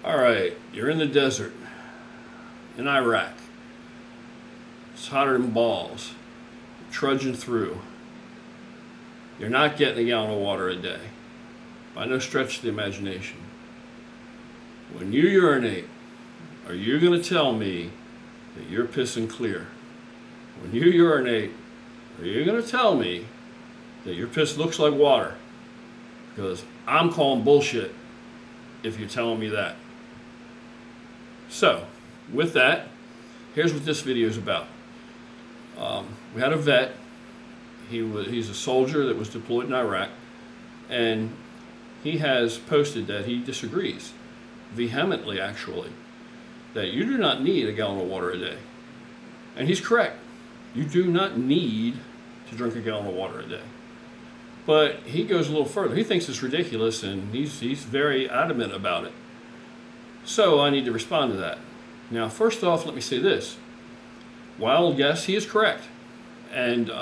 All right, you're in the desert in Iraq. It's hotter than balls. You're trudging through. You're not getting a gallon of water a day, by no stretch of the imagination. When you urinate, are you going to tell me that you're pissing clear? When you urinate, are you going to tell me that your piss looks like water? Because I'm calling bullshit if you're telling me that. So, with that, here's what this video is about. We had a vet. He's a soldier that was deployed in Iraq, and he has posted that he disagrees, vehemently actually, that you do not need a gallon of water a day. And he's correct. You do not need to drink a gallon of water a day. But he goes a little further. He thinks it's ridiculous, and he's very adamant about it. So I need to respond to that. Now, first off, let me say this. While, yes, he is correct, and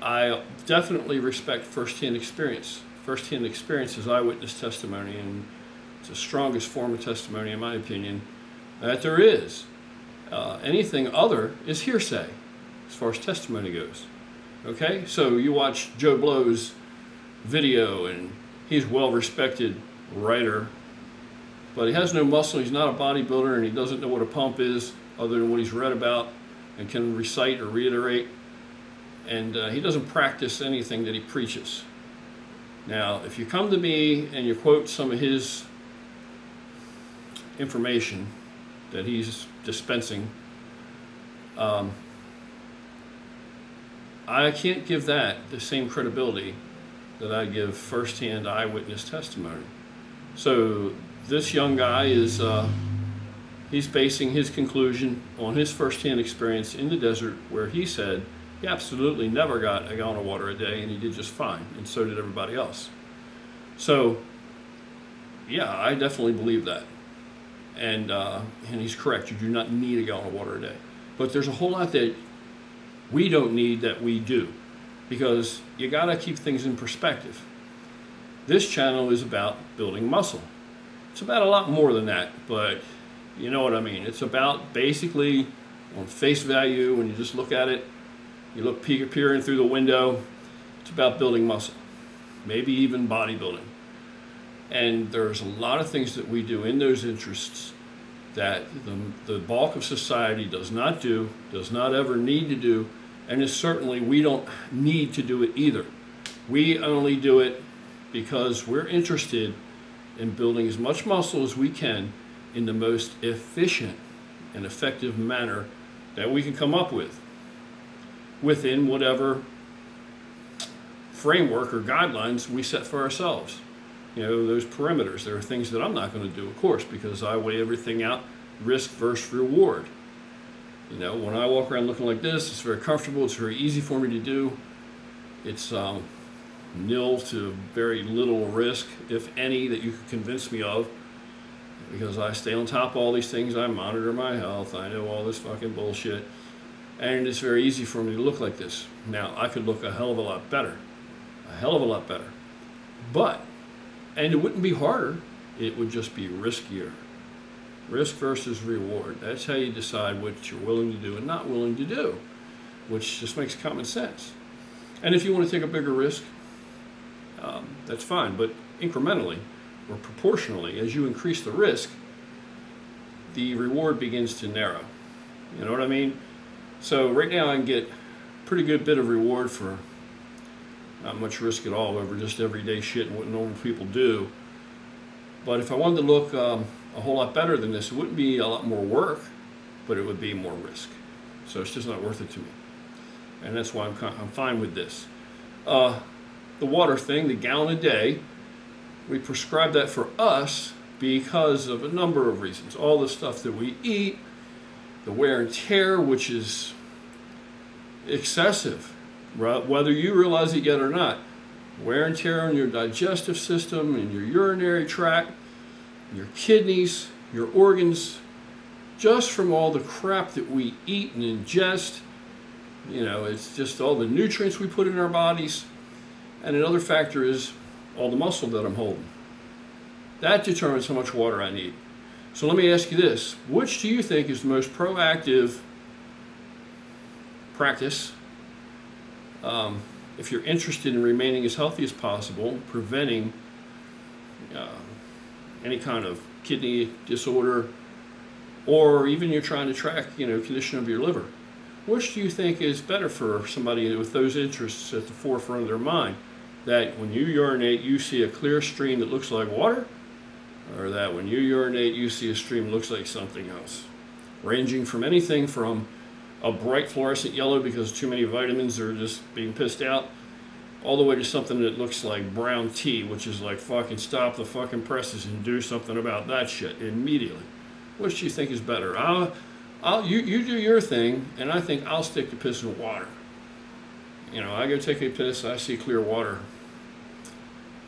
I definitely respect first-hand experience. First-hand experience is eyewitness testimony, and it's the strongest form of testimony, in my opinion, that there is. Anything other is hearsay, as far as testimony goes. Okay? So you watch Joe Blow's video, and he's a well-respected writer, but he has no muscle, he's not a bodybuilder, and he doesn't know what a pump is other than what he's read about and can recite or reiterate. And he doesn't practice anything that he preaches. Now, if you come to me and you quote some of his information that he's dispensing, I can't give that the same credibility that I give first-hand eyewitness testimony. So this young guy is he's basing his conclusion on his first-hand experience in the desert, where he said he absolutely never got a gallon of water a day, and he did just fine, and so did everybody else. So yeah, I definitely believe that, and he's correct. You do not need a gallon of water a day, but there's a whole lot that we don't need that we do, because you got to keep things in perspective. This channel is about building muscle. It's about a lot more than that, but you know what I mean. It's about basically, on face value, when you just look at it, you look peering through the window, it's about building muscle, maybe even bodybuilding. And there's a lot of things that we do in those interests that the bulk of society does not do, does not ever need to do, and is certainly we don't need to do it either. We only do it because we're interested in building as much muscle as we can in the most efficient and effective manner that we can come up with, within whatever framework or guidelines we set for ourselves. You know, those perimeters. There are things that I'm not going to do, of course, because I weigh everything out, risk versus reward. You know, when I walk around looking like this, it's very comfortable, it's very easy for me to do. It's nil to very little risk, if any, that you could convince me of, because I stay on top of all these things, I monitor my health, I know all this fucking bullshit, and it's very easy for me to look like this. Now, I could look a hell of a lot better, but, and it wouldn't be harder, it would just be riskier. Risk versus reward. That's how you decide what you're willing to do and not willing to do, which just makes common sense. And if you want to take a bigger risk, that's fine, but incrementally or proportionally, as you increase the risk, the reward begins to narrow. You know what I mean? So right now I can get a pretty good bit of reward for not much risk at all over just everyday shit and what normal people do. But if I wanted to look a whole lot better than this, it wouldn't be a lot more work, but it would be more risk. So it's just not worth it to me. And that's why I'm fine with this. The water thing, the gallon a day, we prescribe that for us because of a number of reasons. All the stuff that we eat, the wear and tear, which is excessive, right? Whether you realize it yet or not. Wear and tear on your digestive system, in your urinary tract, your kidneys, your organs, just from all the crap that we eat and ingest. You know, it's just all the nutrients we put in our bodies. And another factor is all the muscle that I'm holding. That determines how much water I need. So let me ask you this. Which do you think is the most proactive practice if you're interested in remaining as healthy as possible, preventing any kind of kidney disorder, or even you're trying to track, condition of your liver? Which do you think is better for somebody with those interests at the forefront of their mind? That when you urinate, you see a clear stream that looks like water, or that when you urinate, you see a stream that looks like something else? Ranging from anything from a bright fluorescent yellow because too many vitamins are just being pissed out, all the way to something that looks like brown tea, which is like, fucking stop the fucking presses and do something about that shit immediately. Which do you think is better? You do your thing, and I think I'll stick to piss and water. I go take a piss, I see clear water.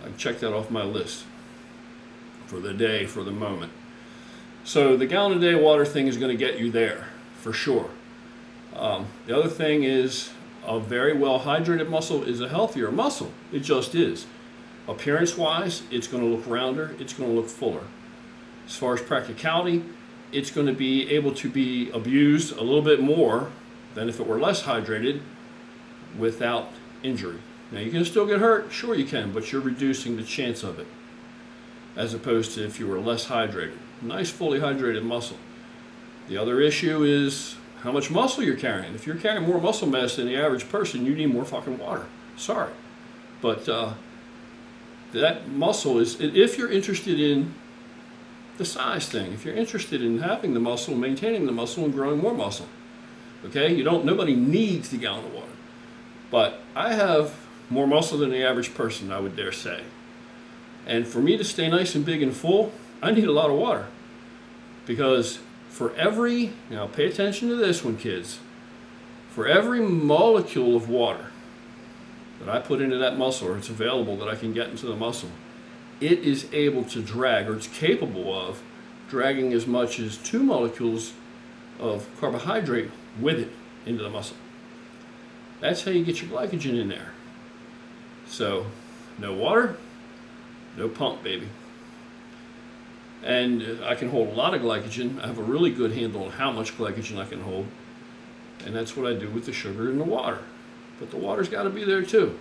I check that off my list for the day, for the moment. So the gallon a day water thing is going to get you there, for sure. The other thing is, a very well hydrated muscle is a healthier muscle. It just is. Appearance-wise, it's going to look rounder, it's going to look fuller. As far as practicality, it's going to be able to be abused a little bit more than if it were less hydrated without injury. Now, you can still get hurt, sure you can, but you're reducing the chance of it, as opposed to if you were less hydrated. Nice, fully hydrated muscle. The other issue is how much muscle you're carrying. If you're carrying more muscle mass than the average person, you need more fucking water. Sorry. But that muscle is, if you're interested in the size thing, if you're interested in having the muscle, maintaining the muscle, and growing more muscle, okay? Nobody needs the gallon of water. But I have more muscle than the average person, I would dare say. And for me to stay nice and big and full, I need a lot of water. Because for every, now pay attention to this one, kids, for every molecule of water that I put into that muscle, or it's available that I can get into the muscle, it is able to drag, or it's capable of dragging as much as 2 molecules of carbohydrate with it into the muscle. That's how you get your glycogen in there. So, no water, no pump, baby. And I can hold a lot of glycogen. I have a really good handle on how much glycogen I can hold. And that's what I do with the sugar and the water. But the water's got to be there too.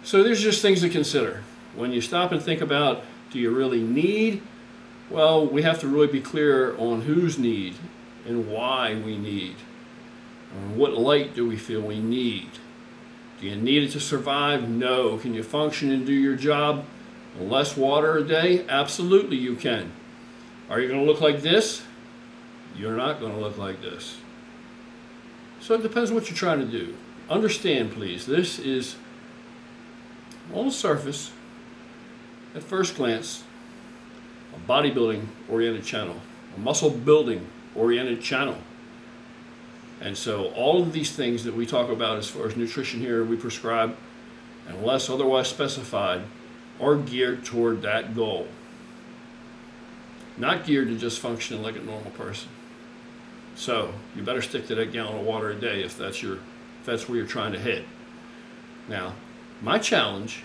So there's just things to consider. When you stop and think about, do you really need? Well, we have to really be clear on whose need and why we need. What light do we feel we need? Do you need it to survive? No. Can you function and do your job on less water a day? Absolutely you can. Are you going to look like this? You're not going to look like this. So it depends what you're trying to do. Understand, please, this is, on the surface, at first glance, a bodybuilding oriented channel, a muscle building oriented channel. And so all of these things that we talk about as far as nutrition here, we prescribe, unless otherwise specified, are geared toward that goal. Not geared to just functioning like a normal person. So you better stick to that gallon of water a day if that's where you're trying to head. Now, my challenge,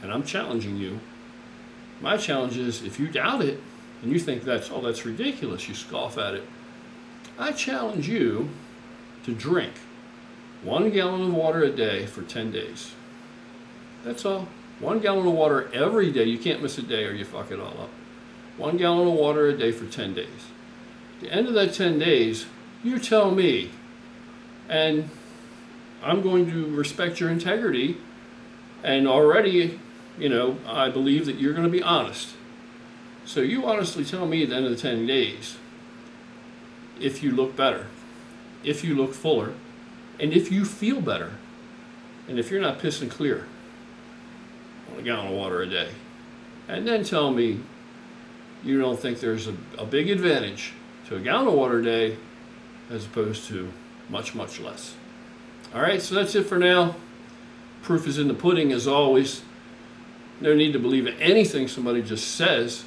and I'm challenging you, my challenge is if you doubt it and you think that's ridiculous, you scoff at it, I challenge you to drink 1 gallon of water a day for 10 days. That's all. 1 gallon of water every day. You can't miss a day or you fuck it all up. 1 gallon of water a day for 10 days. At the end of that 10 days, you tell me, and I'm going to respect your integrity, and already, I believe that you're going to be honest. So you honestly tell me at the end of the 10 days if you look better, if you look fuller, and if you feel better, and if you're not pissing clear on a gallon of water a day. And then tell me you don't think there's a big advantage to a gallon of water a day as opposed to much, much less. All right, so that's it for now. Proof is in the pudding, as always. No need to believe anything somebody just says.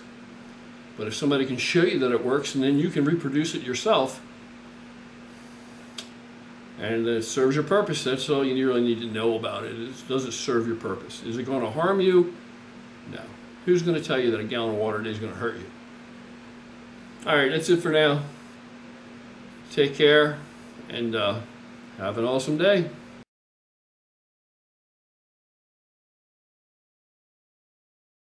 But if somebody can show you that it works and then you can reproduce it yourself, and it serves your purpose, that's all you really need to know about it. Does it serve your purpose? Is it going to harm you? No. Who's going to tell you that a gallon of water a day is going to hurt you? All right, that's it for now. Take care and have an awesome day.